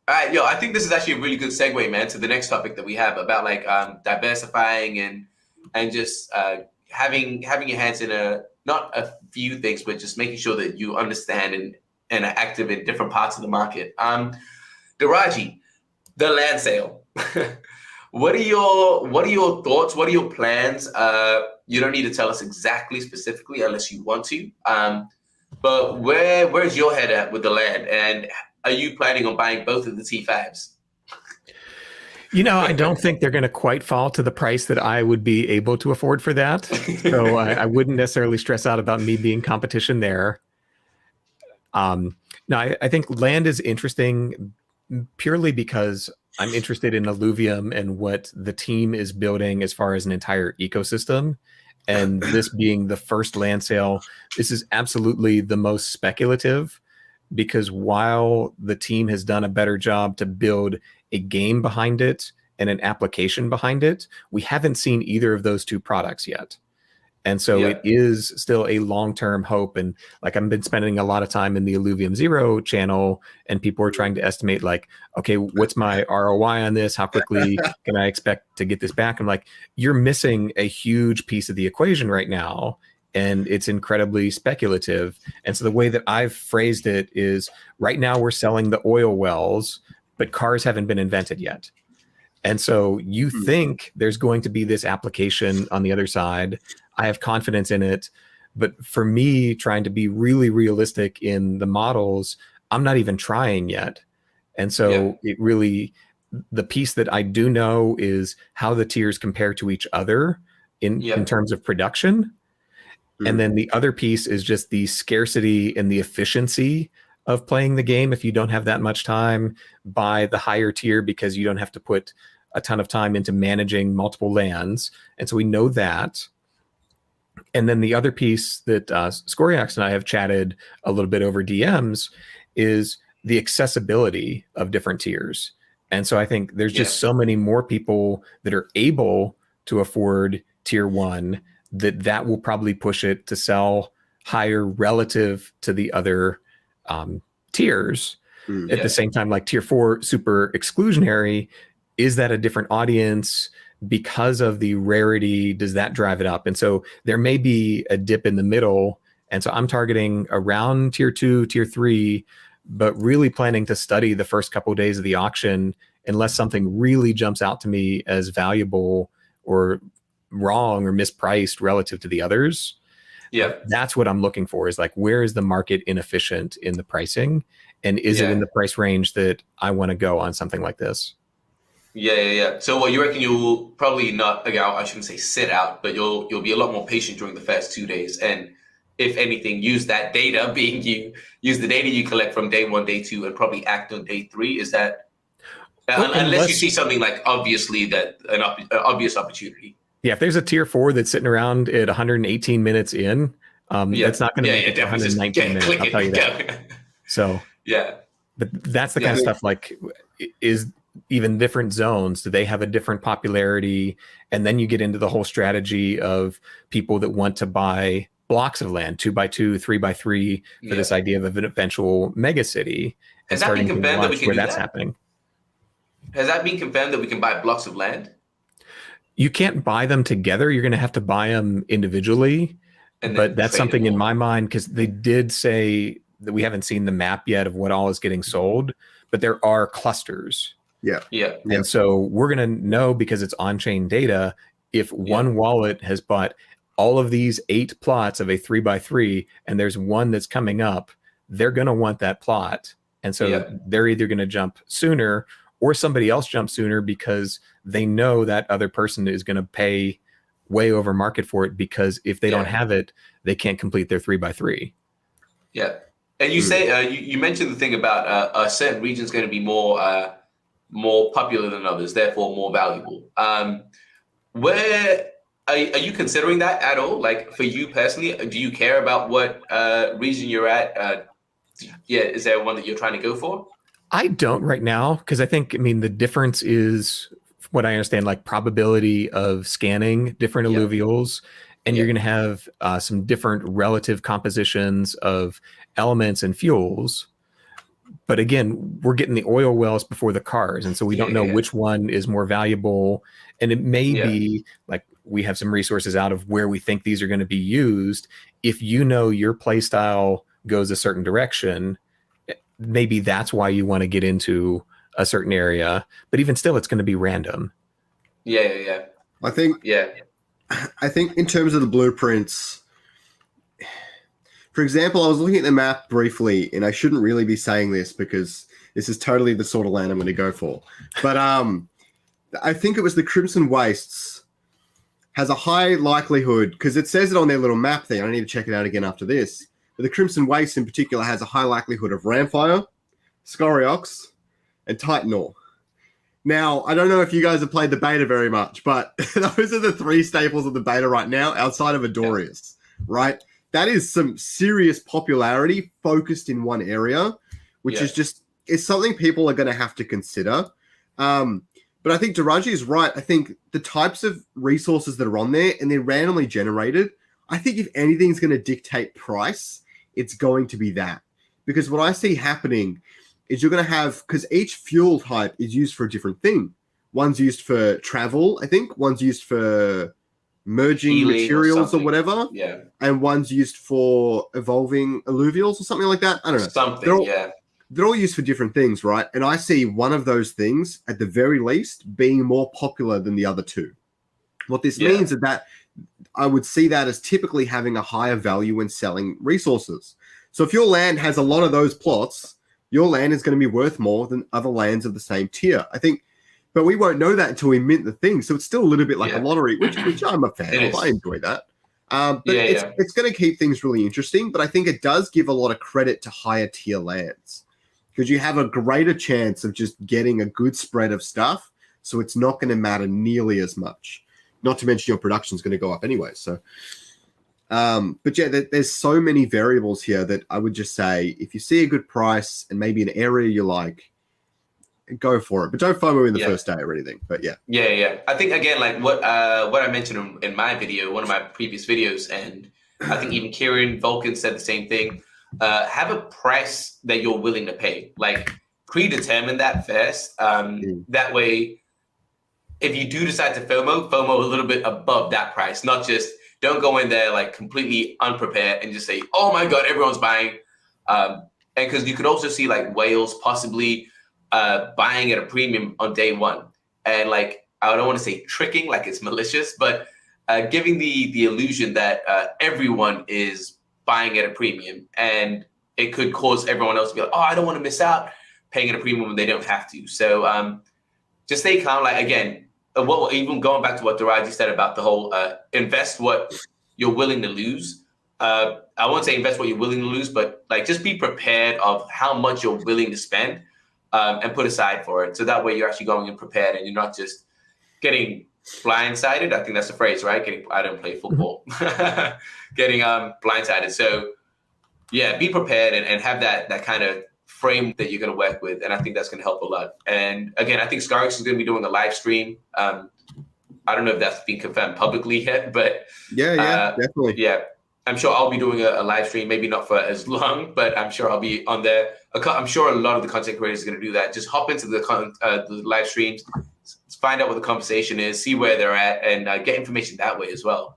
All right, yo, I think this is actually a really good segue, man, to the next topic that we have about like diversifying and just having your hands in a not a few things, but just making sure that you understand and are active in different parts of the market. Daraji, the land sale. What are your thoughts? What are your plans? You don't need to tell us exactly specifically unless you want to. But where's your head at with the land? And are you planning on buying both of the T5s? I don't think they're going to quite fall to the price that I would be able to afford for that. So I wouldn't necessarily stress out about me being competition there. No, I think land is interesting purely because I'm interested in Illuvium and what the team is building as far as an entire ecosystem. And this being the first land sale, this is absolutely the most speculative because while the team has done a better job to build a game behind it and an application behind it, we haven't seen either of those two products yet. And so Yeah. it is still a long-term hope. And like I've been spending a lot of time in the Illuvium Zero channel, and people are trying to estimate like, okay, what's my ROI on this? How quickly can I expect to get this back? I'm like, you're missing a huge piece of the equation right now. And it's incredibly speculative. And so the way that I've phrased it is right now we're selling the oil wells, but cars haven't been invented yet. And so you think there's going to be this application on the other side. I have confidence in it. But for me, trying to be really realistic in the models, I'm not even trying yet. And so it really, the piece that I do know is how the tiers compare to each other in terms of production. And then the other piece is just the scarcity and the efficiency of playing the game. If you don't have that much time, buy the higher tier because you don't have to put a ton of time into managing multiple lands. And so we know that. And then the other piece that Scoriox and I have chatted a little bit over DMs is the accessibility of different tiers. And so I think there's just so many more people that are able to afford tier one that will probably push it to sell higher relative to the other tiers. At the same time, like tier 4 super exclusionary, is that a different audience? Because of the rarity, does that drive it up? And so there may be a dip in the middle. And so I'm targeting around tier 2, tier 3, but really planning to study the first couple of days of the auction unless something really jumps out to me as valuable or wrong or mispriced relative to the others. That's what I'm looking for, is like, where is the market inefficient in the pricing? And is it in the price range that I want to go on something like this? So what you reckon you'll probably not, again, I shouldn't say sit out, but you'll be a lot more patient during the first 2 days. And if anything, use that data use the data you collect from day 1, day 2, and probably act on day 3. Is that, unless you see something like obviously that an obvious opportunity. Yeah, if there's a tier 4 that's sitting around at 118 minutes in, that's not going to make it to 119 minutes. I'll tell you that. So but that's the kind of stuff, like, is even different zones, do they have a different popularity? And then you get into the whole strategy of people that want to buy blocks of land, 2x2, 3x3, for this idea of an eventual mega city. Has that been confirmed that we can do that? Happening. Has that been confirmed that we can buy blocks of land? You can't buy them together. You're going to have to buy them individually. But that's something in my mind, because they did say that we haven't seen the map yet of what all is getting sold, but there are clusters. And so we're going to know, because it's on-chain data, if one wallet has bought all of these 8 plots of a 3x3 and there's one that's coming up, they're going to want that plot. And so they're either going to jump sooner or somebody else jumps sooner because they know that other person is going to pay way over market for it, because if they don't have it, they can't complete their 3x3. And you say, you mentioned the thing about a certain region is going to be more popular than others, therefore more valuable. Where are you considering that at all? Like, for you personally, do you care about what region you're at? Is there one that you're trying to go for? I don't right now, because I think, the difference is, what I understand, like probability of scanning different alluvials, and you're going to have some different relative compositions of elements and fuels. But again, we're getting the oil wells before the cars, and so we don't know which one is more valuable. And it may be like we have some resources out of where we think these are going to be used. If you know your play style goes a certain direction, maybe that's why you want to get into a certain area. But even still, it's going to be random. I think in terms of the blueprints, for example, I was looking at the map briefly, and I shouldn't really be saying this because this is totally the sort of land I'm going to go for. But I think it was the Crimson Wastes has a high likelihood, because it says it on their little map thing. I need to check it out again after this. But the Crimson Wastes in particular has a high likelihood of Ramfire, Scoriox, and Titan Ore. Now, I don't know if you guys have played the beta very much, but those are the three staples of the beta right now, outside of Adorius, right? That is some serious popularity focused in one area, which is something people are going to have to consider. But I think Daraji is right. I think the types of resources that are on there, and they're randomly generated, I think if anything's going to dictate price, it's going to be that. Because what I see happening is you're going to have, because each fuel type is used for a different thing. One's used for travel, I think. One's used for merging healing materials or whatever. Yeah. And one's used for evolving alluvials or something like that. I don't know. They're all used for different things, right? And I see one of those things, at the very least, being more popular than the other two. What this means is that I would see that as typically having a higher value when selling resources. So if your land has a lot of those plots, your land is going to be worth more than other lands of the same tier, I think. But we won't know that until we mint the thing. So it's still a little bit like a lottery, which I'm a fan of. I enjoy that. But it's going to keep things really interesting. But I think it does give a lot of credit to higher tier lands, because you have a greater chance of just getting a good spread of stuff. So it's not going to matter nearly as much. Not to mention your production is going to go up anyway. So, but yeah, there's so many variables here that I would just say, if you see a good price and maybe an area you like, go for it. But don't FOMO in the first day or anything. But yeah. I think, again, like what I mentioned in my video, one of my previous videos, and I think even Kieran Vulcan said the same thing. Have a price that you're willing to pay. Like, predetermine that first. That way, if you do decide to FOMO a little bit above that price. Not just, don't go in there like completely unprepared and just say, oh my God, everyone's buying. And because you could also see like whales possibly buying at a premium on day one. And like, I don't want to say tricking, like it's malicious, but giving the illusion that everyone is buying at a premium, and it could cause everyone else to be like, oh, I don't want to miss out paying at a premium when they don't have to. So just stay calm. Like, again, even going back to what Daraji said about the whole invest what you're willing to lose. I won't say invest what you're willing to lose, but like just be prepared of how much you're willing to spend and put aside for it. So that way you're actually going in prepared and you're not just getting blindsided. I think that's the phrase, right? I don't play football. Getting blindsided. So yeah, be prepared and have that kind of frame that you're going to work with. And I think that's going to help a lot. And again, I think Scoriox is going to be doing a live stream. I don't know if that's been confirmed publicly yet, but definitely. Yeah, I'm sure I'll be doing a live stream, maybe not for as long, but I'm sure I'll be on there. I'm sure a lot of the content creators are going to do that. Just hop into the live streams, find out what the conversation is, see where they're at, and get information that way as well.